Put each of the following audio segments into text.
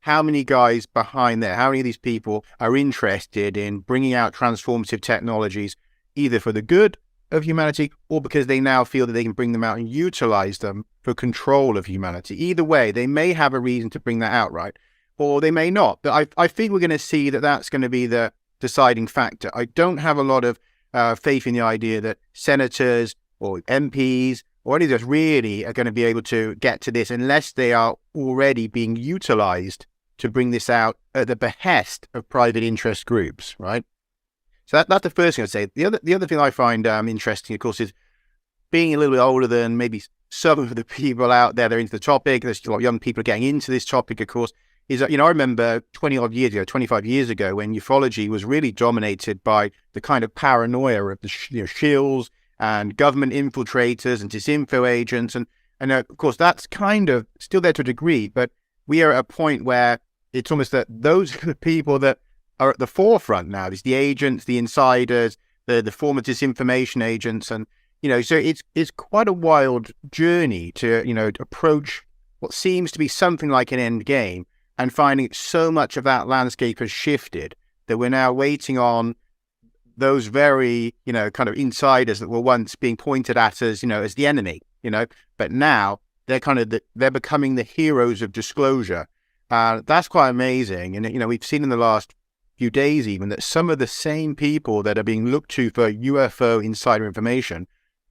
how many guys behind there, how many of these people are interested in bringing out transformative technologies, either for the good of humanity or because they now feel that they can bring them out and utilize them for control of humanity. Either way, they may have a reason to bring that out, right? Or they may not. But I think we're going to see that that's going to be the deciding factor. I don't have a lot of faith in the idea that senators or MPs or any of those really are going to be able to get to this unless they are already being utilized to bring this out at the behest of private interest groups, right? So that's the first thing I'd say. The other thing I find interesting, of course, is being a little bit older than maybe some of the people out there that are into the topic. There's a lot of young people getting into this topic, of course. Is that, I remember 25 years ago, when ufology was really dominated by the kind of paranoia of the shills and government infiltrators and disinfo agents. And of course, that's kind of still there to a degree, but we are at a point where it's almost that those are the people that are at the forefront now. It's the agents, the insiders, the former disinformation agents. And, so it's quite a wild journey to, approach what seems to be something like an end game, and finding so much of that landscape has shifted that we're now waiting on those very, kind of insiders that were once being pointed at as, as the enemy, but now they're they're becoming the heroes of disclosure. That's quite amazing. And, we've seen in the last few days even that some of the same people that are being looked to for UFO insider information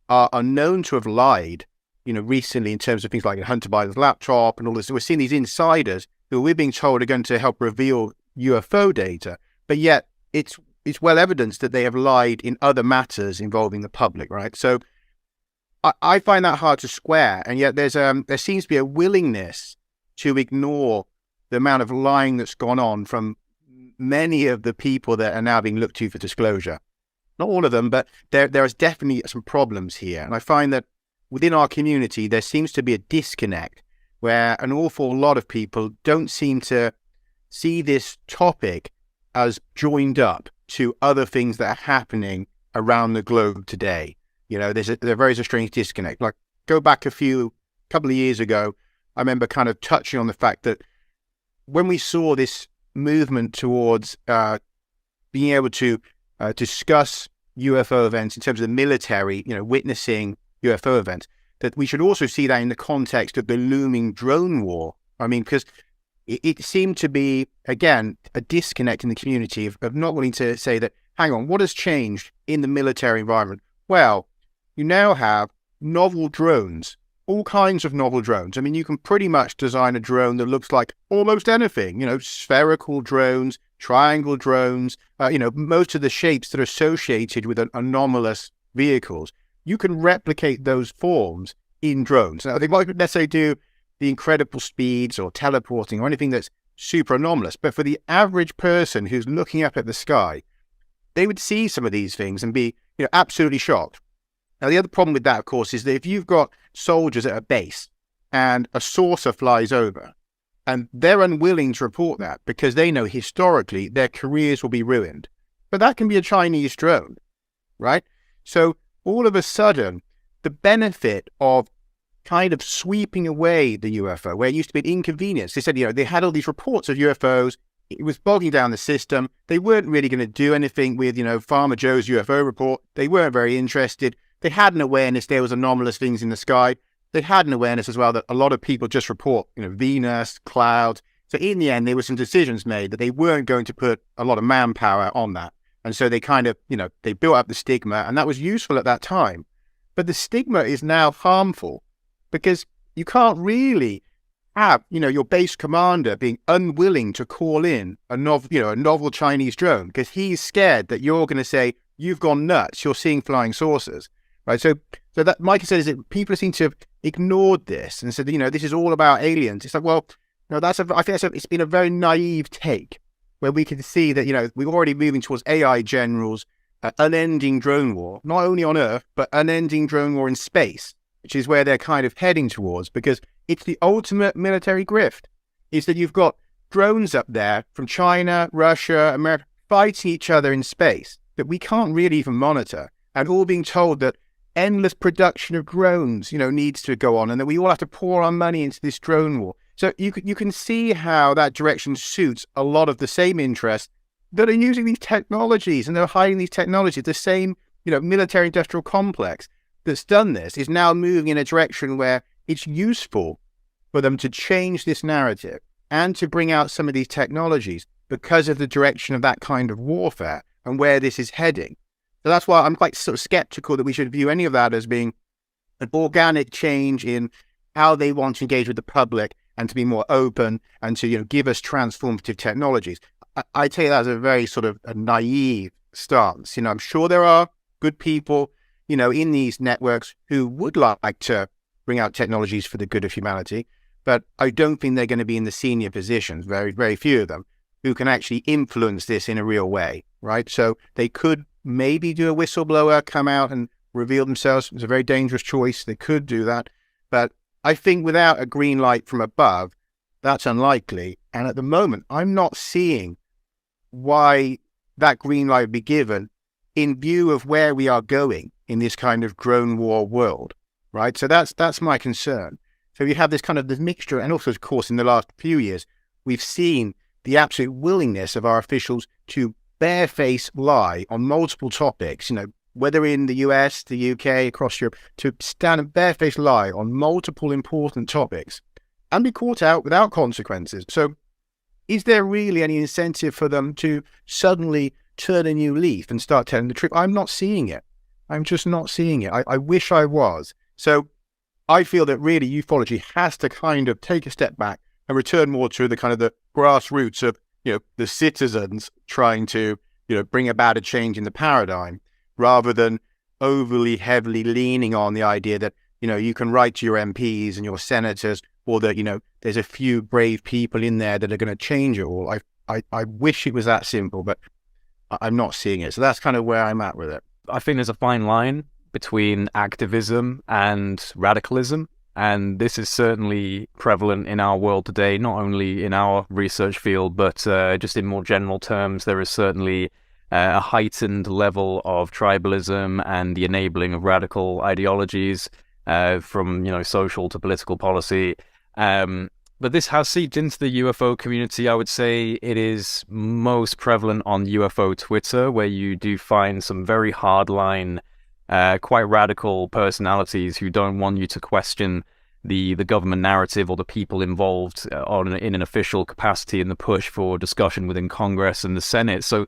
are known to have lied, recently in terms of things like Hunter Biden's laptop and all this. So we're seeing these insiders who we're being told are going to help reveal UFO data, but yet it's well evidenced that they have lied in other matters involving the public, right? So I find that hard to square, and yet there seems to be a willingness to ignore the amount of lying that's gone on from many of the people that are now being looked to for disclosure. Not all of them, but there is definitely some problems here. And I find that within our community, there seems to be a disconnect where an awful lot of people don't seem to see this topic as joined up to other things that are happening around the globe today. There's a very strange disconnect. Like, go back a couple of years ago, I remember kind of touching on the fact that when we saw this movement towards being able to discuss UFO events in terms of the military, witnessing UFO events, that we should also see that in the context of the looming drone war. I mean, because it seemed to be, again, a disconnect in the community of not wanting to say that, hang on, what has changed in the military environment? Well, you now have novel drones, all kinds of novel drones. I mean, you can pretty much design a drone that looks like almost anything, spherical drones, triangle drones, most of the shapes that are associated with anomalous vehicles. You can replicate those forms in drones. Now, they might necessarily do the incredible speeds or teleporting or anything that's super anomalous, but for the average person who's looking up at the sky, they would see some of these things and be, absolutely shocked. Now, the other problem with that, of course, is that if you've got soldiers at a base and a saucer flies over and they're unwilling to report that because they know historically their careers will be ruined, but that can be a Chinese drone, right? So all of a sudden, the benefit of kind of sweeping away the UFO, where it used to be an inconvenience. They said, they had all these reports of UFOs. It was bogging down the system. They weren't really going to do anything with, Farmer Joe's UFO report. They weren't very interested. They had an awareness there was anomalous things in the sky. They had an awareness as well that a lot of people just report, Venus, clouds. So in the end, there were some decisions made that they weren't going to put a lot of manpower on that. And so they kind of, they built up the stigma, and that was useful at that time. But the stigma is now harmful because you can't really have, your base commander being unwilling to call in a novel Chinese drone because he's scared that you're going to say, you've gone nuts, you're seeing flying saucers, right? So that Micah says that people seem to have ignored this and said, this is all about aliens. It's like, well, no, I think it's been a very naive take where we can see that, we're already moving towards AI generals, unending drone war, not only on Earth, but unending drone war in space, which is where they're kind of heading towards, because it's the ultimate military grift, is that you've got drones up there from China, Russia, America, fighting each other in space that we can't really even monitor, and all being told that endless production of drones, needs to go on, and that we all have to pour our money into this drone war. So you can see how that direction suits a lot of the same interests that are using these technologies, and they're hiding these technologies. The same, military industrial complex that's done this is now moving in a direction where it's useful for them to change this narrative and to bring out some of these technologies because of the direction of that kind of warfare and where this is heading. So that's why I'm quite sort of skeptical that we should view any of that as being an organic change in how they want to engage with the public and to be more open and to, give us transformative technologies. I take that as a very sort of a naive stance. I'm sure there are good people, in these networks who would like to bring out technologies for the good of humanity, but I don't think they're going to be in the senior positions, very, very few of them, who can actually influence this in a real way, right? So they could maybe do a whistleblower, come out and reveal themselves. It's a very dangerous choice. They could do that. But I think without a green light from above, that's unlikely. And at the moment, I'm not seeing why that green light would be given in view of where we are going in this kind of drone war world, right? So that's my concern. So you have this kind of this mixture, and also, of course, in the last few years, we've seen the absolute willingness of our officials to barefaced lie on multiple topics, whether in the US, the UK, across Europe, to stand and barefaced lie on multiple important topics and be caught out without consequences. So is there really any incentive for them to suddenly turn a new leaf and start telling the truth? I'm not seeing it. I'm just not seeing it. I wish I was. So I feel that really ufology has to kind of take a step back and return more to the kind of the grassroots of, the citizens trying to, bring about a change in the paradigm, rather than overly heavily leaning on the idea that, you can write to your MPs and your senators, or that, there's a few brave people in there that are going to change it all. I wish it was that simple, but I'm not seeing it. So that's kind of where I'm at with it. I think there's a fine line between activism and radicalism. And this is certainly prevalent in our world today, not only in our research field, but just in more general terms. There is certainly a heightened level of tribalism and the enabling of radical ideologies from, social to political policy. But this has seeped into the UFO community. I would say it is most prevalent on UFO Twitter, where you do find some very hardline, quite radical personalities who don't want you to question the government narrative or the people involved in an official capacity in the push for discussion within Congress and the Senate. So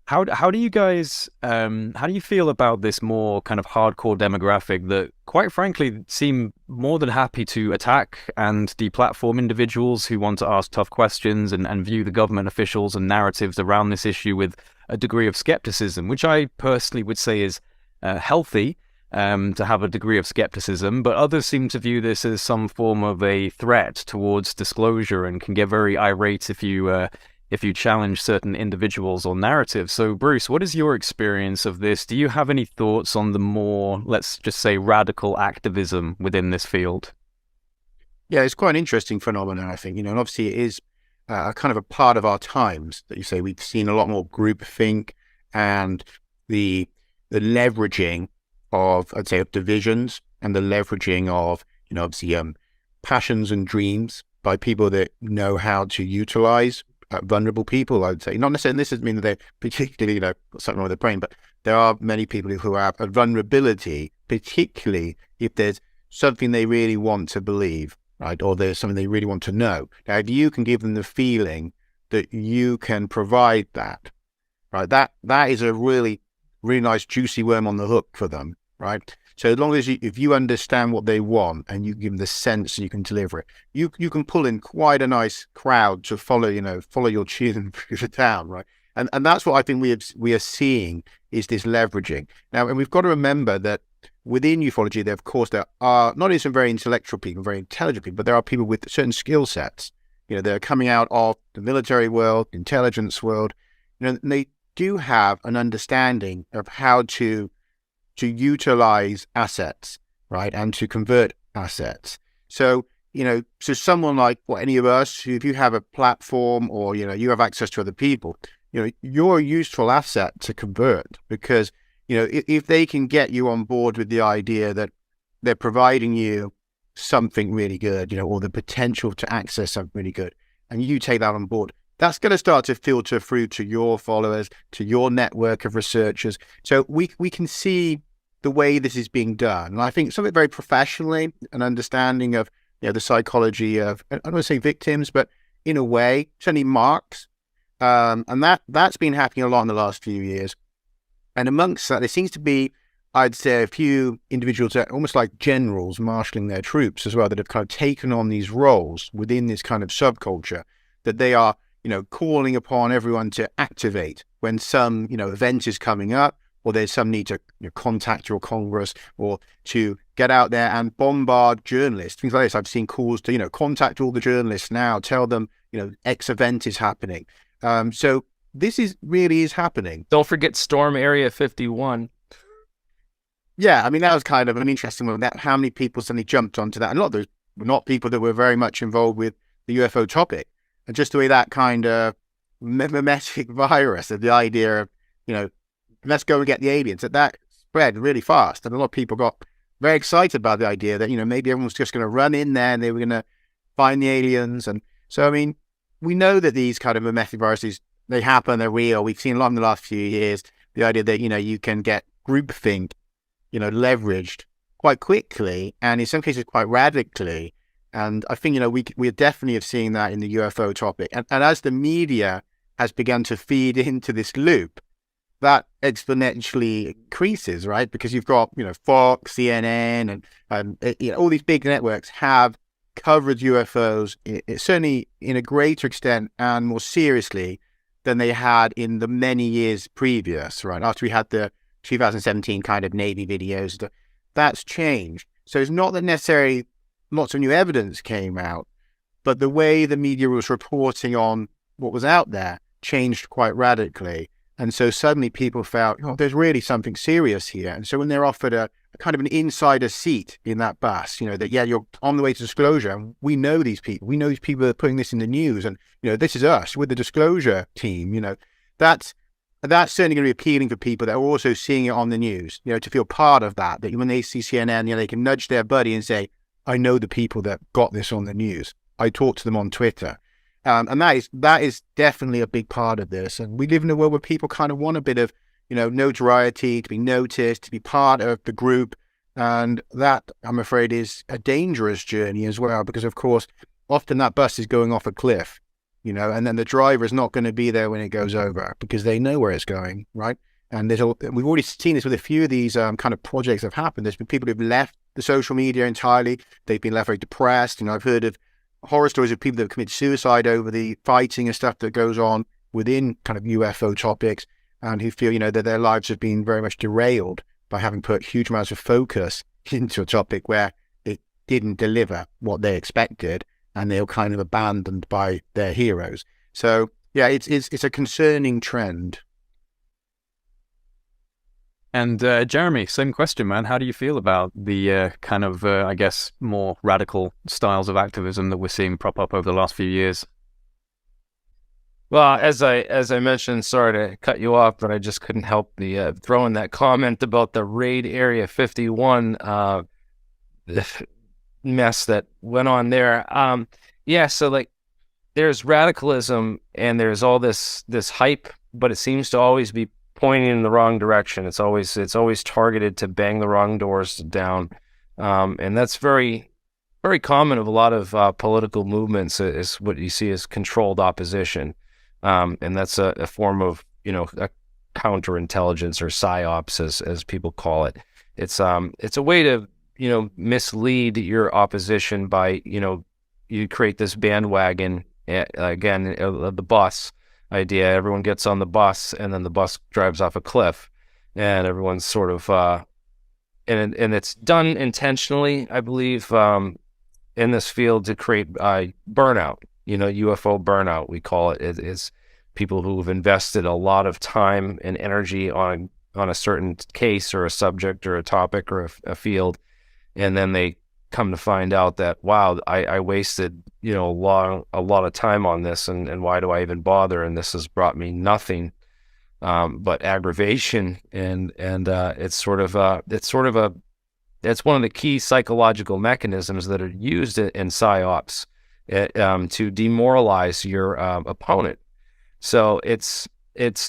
how do you guys how do you feel about this more kind of hardcore demographic that, quite frankly, seem more than happy to attack and deplatform individuals who want to ask tough questions and view the government officials and narratives around this issue with a degree of skepticism, which I personally would say is healthy, to have a degree of skepticism, but others seem to view this as some form of a threat towards disclosure and can get very irate if you challenge certain individuals or narratives. So, Bruce, what is your experience of this? Do you have any thoughts on the more, let's just say, radical activism within this field? Yeah, it's quite an interesting phenomenon, I think, and obviously it is a kind of a part of our times that you say we've seen a lot more groupthink and the leveraging of, I'd say, of divisions, and the leveraging of, obviously passions and dreams by people that know how to utilize vulnerable people, I would say. Not necessarily, this doesn't mean that they're particularly, something wrong with their brain, but there are many people who have a vulnerability, particularly if there's something they really want to believe, right? Or there's something they really want to know. Now, if you can give them the feeling that you can provide that, right? That is a really, really nice juicy worm on the hook for them, right? So as long as if you understand what they want and you give them the sense you can deliver it, you can pull in quite a nice crowd to follow your tune through the town, right? And that's what I think we are seeing is this leveraging. Now, and we've got to remember that within ufology, there are not only some very intellectual people, very intelligent people, but there are people with certain skill sets. They're coming out of the military world, intelligence world, and they do have an understanding of how to utilize assets, right, and to convert assets. So, so someone like any of us, if you have a platform or, you have access to other people, you're a useful asset to convert, because, if they can get you on board with the idea that they're providing you something really good, or the potential to access something really good, and you take that on board, that's going to start to filter through to your followers, to your network of researchers. So we can see the way this is being done. And I think something very professionally, an understanding of the psychology of, I don't want to say victims, but in a way, certainly marks. And that's been happening a lot in the last few years. And amongst that, there seems to be, I'd say, a few individuals that are almost like generals marshalling their troops as well, that have kind of taken on these roles within this kind of subculture, that they are, calling upon everyone to activate when some, event is coming up, or there's some need to contact your Congress, or to get out there and bombard journalists, things like this. I've seen calls to, contact all the journalists now, tell them, X event is happening. So this really is happening. Don't forget Storm Area 51. Yeah, I mean, that was kind of an interesting one. How many people suddenly jumped onto that? And a lot of those were not people that were very much involved with the UFO topic. And just the way that kind of mimetic virus of the idea of, let's go and get the aliens, that spread really fast. And a lot of people got very excited about the idea that, maybe everyone's just going to run in there and they were going to find the aliens. And so, I mean, we know that these kind of mimetic viruses, they happen, they're real. We've seen a lot in the last few years, the idea that, you can get groupthink, leveraged quite quickly, and in some cases quite radically. And I think, we definitely have seen that in the UFO topic. And as the media has begun to feed into this loop, that exponentially increases, right? Because you've got, Fox, CNN, and all these big networks have covered UFOs, certainly in a greater extent and more seriously than they had in the many years previous, right? After we had the 2017 kind of Navy videos, that's changed. So it's not that necessarily lots of new evidence came out, but the way the media was reporting on what was out there changed quite radically. And so suddenly people felt, there's really something serious here. And so when they're offered a kind of an insider seat in that bus, that, you're on the way to disclosure. And we know these people. We know these people that are putting this in the news. And, this is us with the disclosure team. That's certainly going to be appealing for people that are also seeing it on the news, to feel part of that when they see CNN, they can nudge their buddy and say, I know the people that got this on the news. I talked to them on Twitter. And that is definitely a big part of this. And we live in a world where people kind of want a bit of, notoriety, to be noticed, to be part of the group. And that, I'm afraid, is a dangerous journey as well, because, of course, often that bus is going off a cliff, and then the driver is not going to be there when it goes over because they know where it's going, right? And we've already seen this with a few of these kind of projects that have happened. There's been people who've left the social media entirely. They've been left very depressed. I've heard of horror stories of people that have committed suicide over the fighting and stuff that goes on within kind of UFO topics, and who feel, that their lives have been very much derailed by having put huge amounts of focus into a topic where it didn't deliver what they expected, and they were kind of abandoned by their heroes. So yeah, it's a concerning trend. And Jeremy, same question, man. How do you feel about the kind of, I guess, more radical styles of activism that we're seeing prop up over the last few years? Well, as I mentioned, sorry to cut you off, but I just couldn't help the throwing that comment about the Raid Area 51 mess that went on there. Yeah, so like there's radicalism and there's all this hype, but it seems to always be pointing in the wrong direction. It's always targeted to bang the wrong doors down, and that's very, very common of a lot of political movements. Is what you see as controlled opposition, and that's a form of a counterintelligence or psyops, as people call it. It's a way to mislead your opposition by you create this bandwagon again, the bus idea. Everyone gets on the bus and then the bus drives off a cliff, and everyone's sort of and it's done intentionally, I believe, in this field to create burnout, UFO burnout, we call it. It is people who have invested a lot of time and energy on a certain case or a subject or a topic or a field, and then they come to find out that, wow, I wasted a lot of time on this, and why do I even bother? And this has brought me nothing but aggravation, and it's sort of a It's one of the key psychological mechanisms that are used in psyops to demoralize your opponent. So it's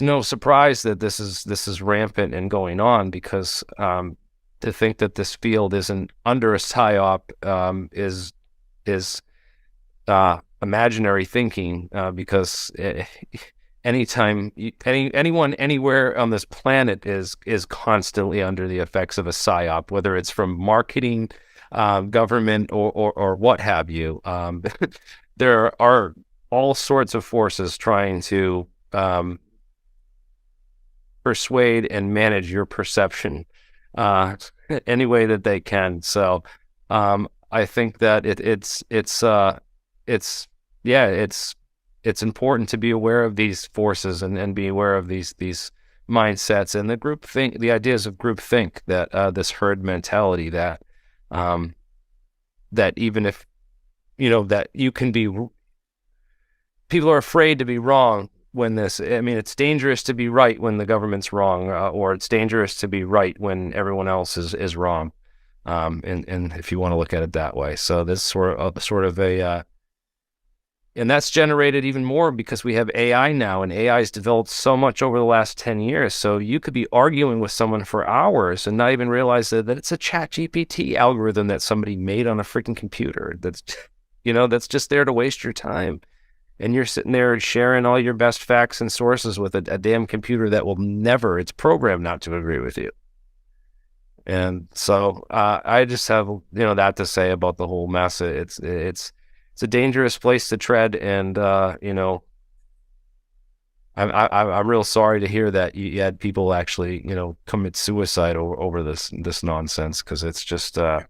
no surprise that this is rampant and going on, because to think that this field isn't under a psyop is imaginary thinking, because anyone anywhere on this planet is constantly under the effects of a psyop, whether it's from marketing, government, or what have you. There are all sorts of forces trying to persuade and manage your perception any way that they can. So I think that it's important to be aware of these forces and be aware of these mindsets and the ideas of groupthink, that this herd mentality, that that even if that you can be, people are afraid to be wrong when it's dangerous to be right when the government's wrong, or it's dangerous to be right when everyone else is wrong. And if you want to look at it that way. So this sort of a, and that's generated even more because we have AI now, and AI has developed so much over the last 10 years. So you could be arguing with someone for hours and not even realize that it's a ChatGPT algorithm that somebody made on a freaking computer. That's just there to waste your time. And you're sitting there sharing all your best facts and sources with a damn computer that will never, it's programmed not to agree with you. And so I just have, that to say about the whole mess. It's a dangerous place to tread. And, I'm real sorry to hear that you had people actually, commit suicide over this nonsense, because it's just, the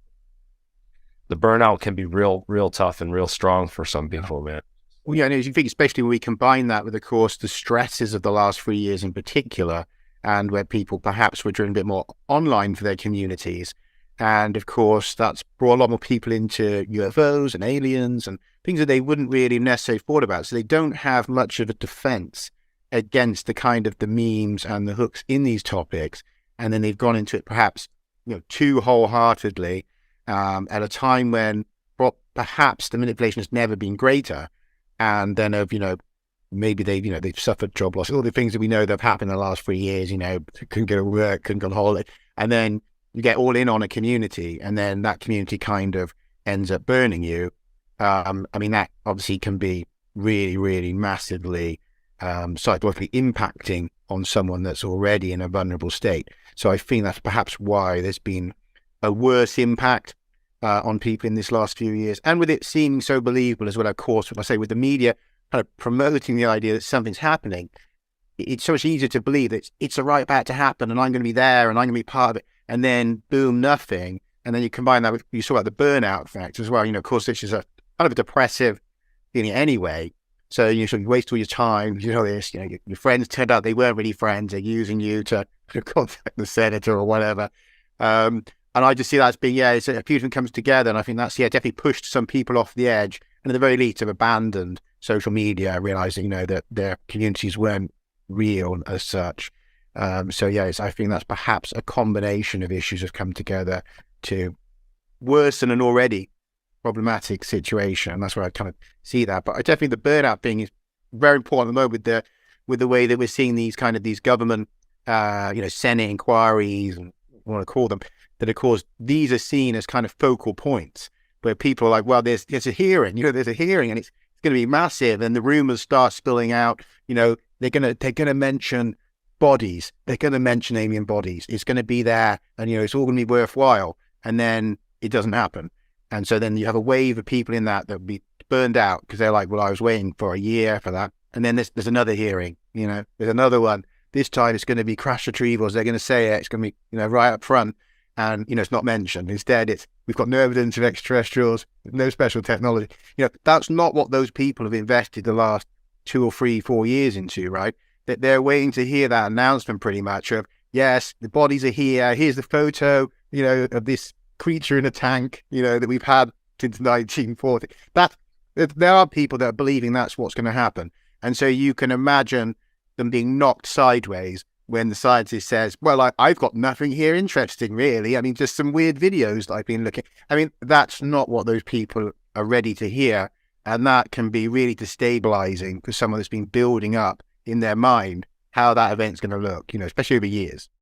burnout can be real tough and real strong for some people, man. Well, yeah, and as you think, especially when we combine that with, of course, the stresses of the last 3 years in particular, and where people perhaps were driven a bit more online for their communities. And of course, that's brought a lot more people into UFOs and aliens and things that they wouldn't really necessarily thought about. So they don't have much of a defense against the kind of the memes and the hooks in these topics. And then they've gone into it perhaps, too wholeheartedly, at a time when perhaps the manipulation has never been greater. And then maybe they've suffered job loss, all the things that we know that have happened in the last 3 years, couldn't go to work, couldn't go on holiday. And then you get all in on a community, and then that community kind of ends up burning you. That obviously can be really, really massively psychologically impacting on someone that's already in a vulnerable state. So I think that's perhaps why there's been a worse impact on people in this last few years. And with it seeming so believable as well, of course, if I say with the media kind of promoting the idea that something's happening, it's so much easier to believe that it's right about to happen and I'm going to be there and I'm going to be part of it. And then boom, nothing. And then you combine that with, you saw about the burnout effect as well. Of course, this is a kind of a depressive feeling anyway. So you waste all your time, this, your friends turned out they weren't really friends. They're using you to contact the senator or whatever. And I just see that as being, it's a few things comes together. And I think that's, definitely pushed some people off the edge. And at the very least have abandoned social media, realizing, that their communities weren't real as such. I think that's perhaps a combination of issues have come together to worsen an already problematic situation. And that's where I kind of see that. But I definitely, the burnout thing is very important at the moment with the way that we're seeing these government, Senate inquiries, and what you want to call them, that of course these are seen as kind of focal points where people are like, well, there's a hearing, there's a hearing and it's going to be massive, and the rumors start spilling out. They're gonna mention bodies, they're gonna mention alien bodies. It's going to be there, and it's all going to be worthwhile. And then it doesn't happen, and so then you have a wave of people in that will be burned out because they're like, well, I was waiting for a year for that, and then there's another hearing. There's another one. This time it's going to be crash retrievals. They're going to say it. It's going to be right up front. And, it's not mentioned. Instead, we've got no evidence of extraterrestrials, no special technology. That's not what those people have invested the last 2 or 3, 4 years into, right? That they're waiting to hear that announcement pretty much of, yes, the bodies are here. Here's the photo, of this creature in a tank, that we've had since 1940. There are people that are believing that's what's going to happen. And so you can imagine them being knocked sideways when the scientist says, well, I've got nothing here interesting, really. I mean, just some weird videos that I've been looking. I mean, that's not what those people are ready to hear. And that can be really destabilizing for someone that's been building up in their mind how that event's going to look, especially over years.